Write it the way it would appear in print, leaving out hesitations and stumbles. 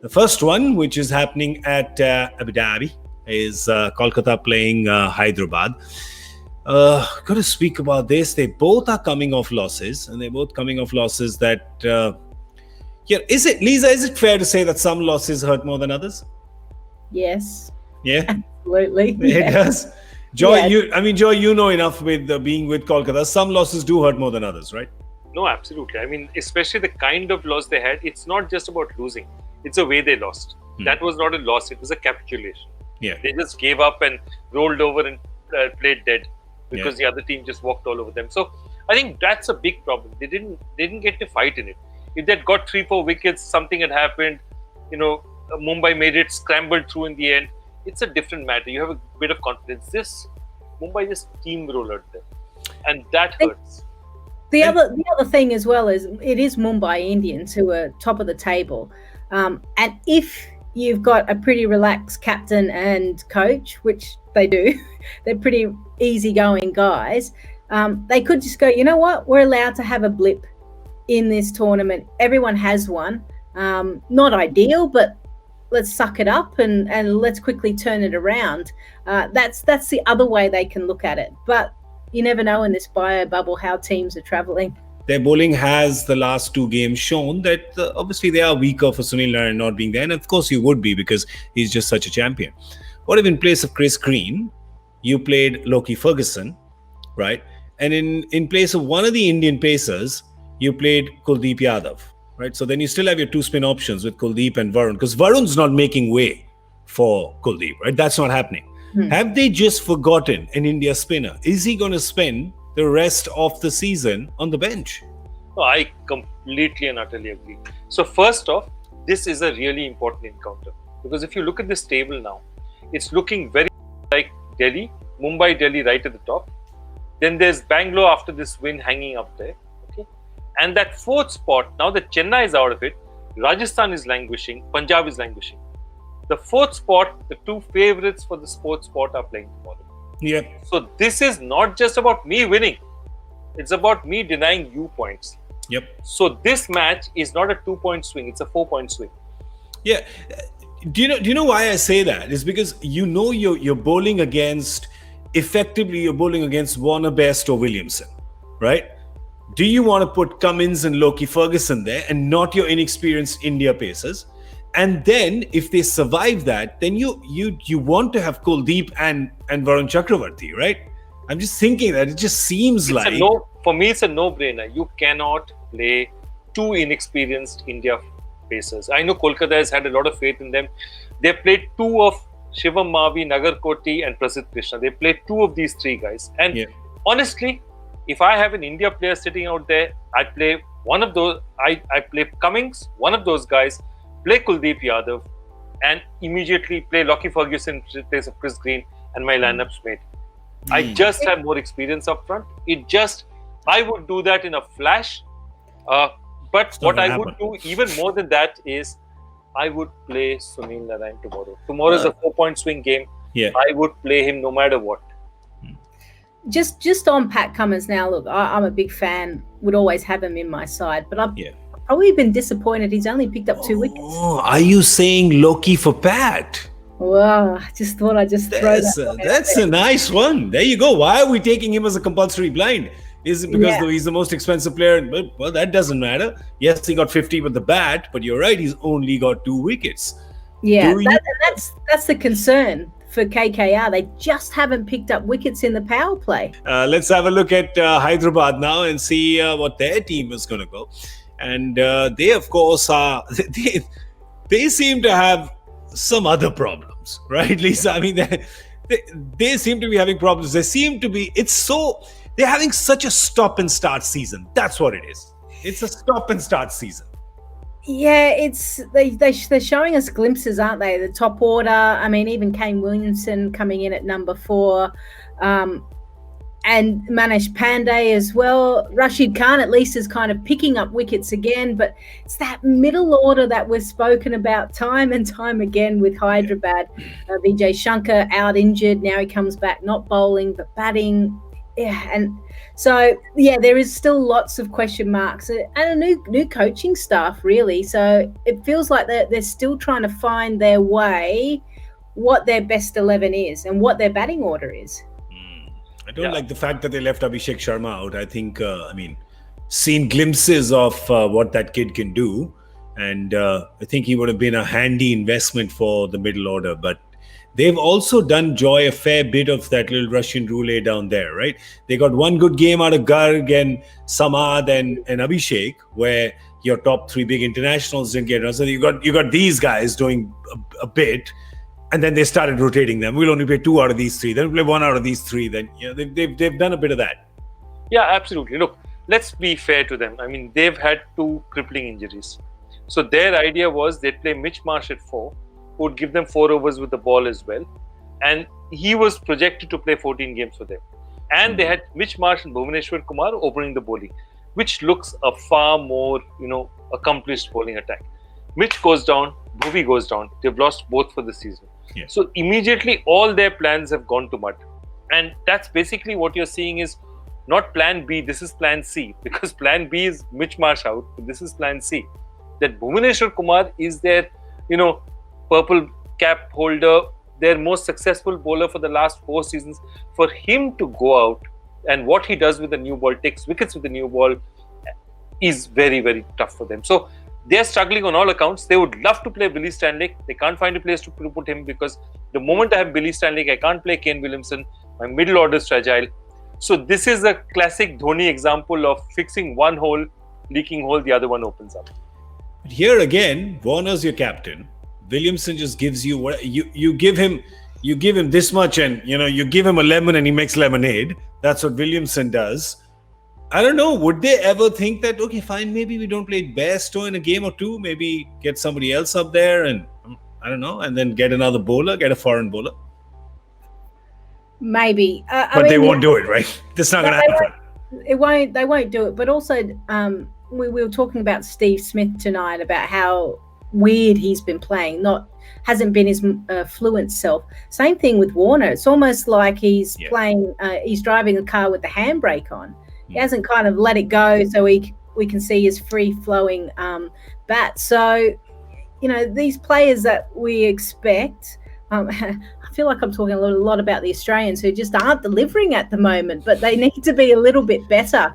The first one, which is happening at Abu Dhabi, is Kolkata playing Hyderabad. Got to speak about this. They both are coming off losses, and they're both coming off losses that. Is it, Lisa? Is it fair to say that some losses hurt more than others? Yes. Yeah. Absolutely. It does. Joy, Yeah. Joy, you know enough with being with Kolkata. Some losses do hurt more than others, right? No, absolutely. I mean, especially the kind of loss they had. It's not just about losing. It's the way they lost. That was not a loss. It was a capitulation. Yeah. They just gave up and rolled over and played dead because the other team just walked all over them. So I think that's a big problem. They didn't get to fight in it. If they'd got 3-4 wickets, something had happened. Mumbai made it, scrambled through in the end. It's a different matter. You have a bit of confidence. This Mumbai just steamrolled them, and that hurts. The other thing as well is it is Mumbai Indians who are top of the table, and if you've got a pretty relaxed captain and coach, which they do, they're pretty easygoing guys. They could just go, you know what, we're allowed to have a blip in this tournament. Everyone has one. Not ideal, but let's suck it up and let's quickly turn it around. That's the other way they can look at it. But you never know in this bio bubble how teams are traveling. Their bowling has the last 2 games shown that obviously they are weaker for Sunil Narine not being there. And of course you would be because he's just such a champion. What if in place of Chris Green, you played Loki Ferguson, right? And in place of one of the Indian pacers, you played Kuldeep Yadav, right? So then you still have your 2 spin options with Kuldeep and Varun, because Varun's not making way for Kuldeep, right? That's not happening. Have they just forgotten an India spinner? Is he going to spend the rest of the season on the bench? Oh, I completely and utterly agree. So first off, this is a really important encounter, because if you look at this table now, it's looking very like Delhi, Mumbai, Delhi right at the top. Then there's Bangalore after this win hanging up there. Okay, and that 4th spot, now that Chennai is out of it, Rajasthan is languishing, Punjab is languishing. The 4th spot, the 2 favorites for the 4th spot are playing tomorrow. Yeah. So this is not just about me winning. It's about me denying you points. Yep. So this match is not a 2-point swing. It's a 4-point swing. Yeah. Do you know why I say that? It's because you're bowling against, effectively you're bowling against Warner Best or Williamson, right? Do you want to put Cummins and Loki Ferguson there and not your inexperienced India pacers? And then if they survive that, then you want to have Kuldeep and Varun Chakravarti, right? I'm just thinking that it just seems like... For me, it's a no-brainer. You cannot play 2 inexperienced India pacers. I know Kolkata has had a lot of faith in them. They played 2 of Shivam Mavi, Nagarkoti and Prasidh Krishna. They played 2 of these 3 guys. And honestly, if I have an India player sitting out there, I play one of those. I play Cummins, one of those guys, play Kuldeep Yadav, and immediately play Loki Ferguson in place of Chris Green, and my lineup's made. I just have more experience up front. I would do that in a flash. But what I would do even more than that is I would play Sunil Narine tomorrow. Tomorrow is a 4-point swing game. Yeah. I would play him no matter what. Just on Pat Cummins now, look, I'm a big fan, would always have him in my side, but I've probably been disappointed he's only picked up 2 wickets. Oh, are you saying Loki for Pat? Well, I just thought I'd just throw that. That's a nice one. There you go. Why are we taking him as a compulsory blind? Is it because he's the most expensive player? Well, that doesn't matter. Yes, he got 50 with the bat, but you're right, he's only got 2 wickets. Yeah, that's the concern for KKR. They just haven't picked up wickets in the power play. Let's have a look at Hyderabad now and see what their team is going to go. And they, of course, are they seem to have some other problems, right, Lisa? I mean, they seem to be having problems. They're having such a stop and start season. That's what it is. It's a stop and start season. Yeah, they're showing us glimpses, aren't they? The top order. I mean, even Kane Williamson coming in at number 4, and Manish Pandey as well. Rashid Khan at least is kind of picking up wickets again, but it's that middle order that we've spoken about time and time again with Hyderabad. Vijay Shankar out injured. Now he comes back, not bowling but batting. Yeah, and So yeah, there is still lots of question marks and a new coaching staff really. So it feels like they're still trying to find their way, what their best 11 is and what their batting order is. I don't like the fact that they left Abhishek Sharma out. I think, seen glimpses of what that kid can do. And I think he would have been a handy investment for the middle order. But they've also done Joy a fair bit of that little Russian roulette down there, right? They got one good game out of Garg and Samad and Abhishek, where your top three big internationals didn't get. So you got these guys doing a bit. And then they started rotating them. We'll only play 2 out of these 3. Then we'll play 1 out of these 3. Then they've done a bit of that. Yeah, absolutely. Look, let's be fair to them. I mean, they've had 2 crippling injuries. So their idea was they'd play Mitch Marsh at 4, who would give them 4 overs with the ball as well. And he was projected to play 14 games for them. And they had Mitch Marsh and Bhuvaneshwar Kumar opening the bowling, which looks a far more, accomplished bowling attack. Mitch goes down, Bhuvi goes down. They've lost both for the season. Yeah. So immediately all their plans have gone to mud. And that's basically what you're seeing is not plan B, this is plan C. Because plan B is Mitch Marsh out, but this is plan C. That Bhuvaneshwar Kumar is their, purple cap holder, their most successful bowler for the last 4 seasons. For him to go out and what he does with the new ball, takes wickets with the new ball, is very, very tough for them. So they're struggling on all accounts. They would love to play Billy Stanley. They can't find a place to put him because the moment I have Billy Stanley, I can't play Kane Williamson. My middle order is fragile. So this is a classic Dhoni example of fixing one hole, leaking hole, the other one opens up. But here again, Warner's your captain. Williamson just gives you what you give him this much, and you give him a lemon and he makes lemonade. That's what Williamson does. I don't know, would they ever think that, okay, fine, maybe we don't play Bairstow in a game or 2, maybe get somebody else up there and, I don't know, and then get another bowler, get a foreign bowler? Maybe. But they won't do it, right? That's not going to happen. They won't do it. But also, we were talking about Steve Smith tonight about how weird he's been playing, hasn't been his fluent self. Same thing with Warner. It's almost like he's playing, he's driving the car with the handbrake on. He hasn't kind of let it go so we can see his free-flowing bat. So, these players that we expect, I feel like I'm talking a lot about the Australians who just aren't delivering at the moment, but they need to be a little bit better.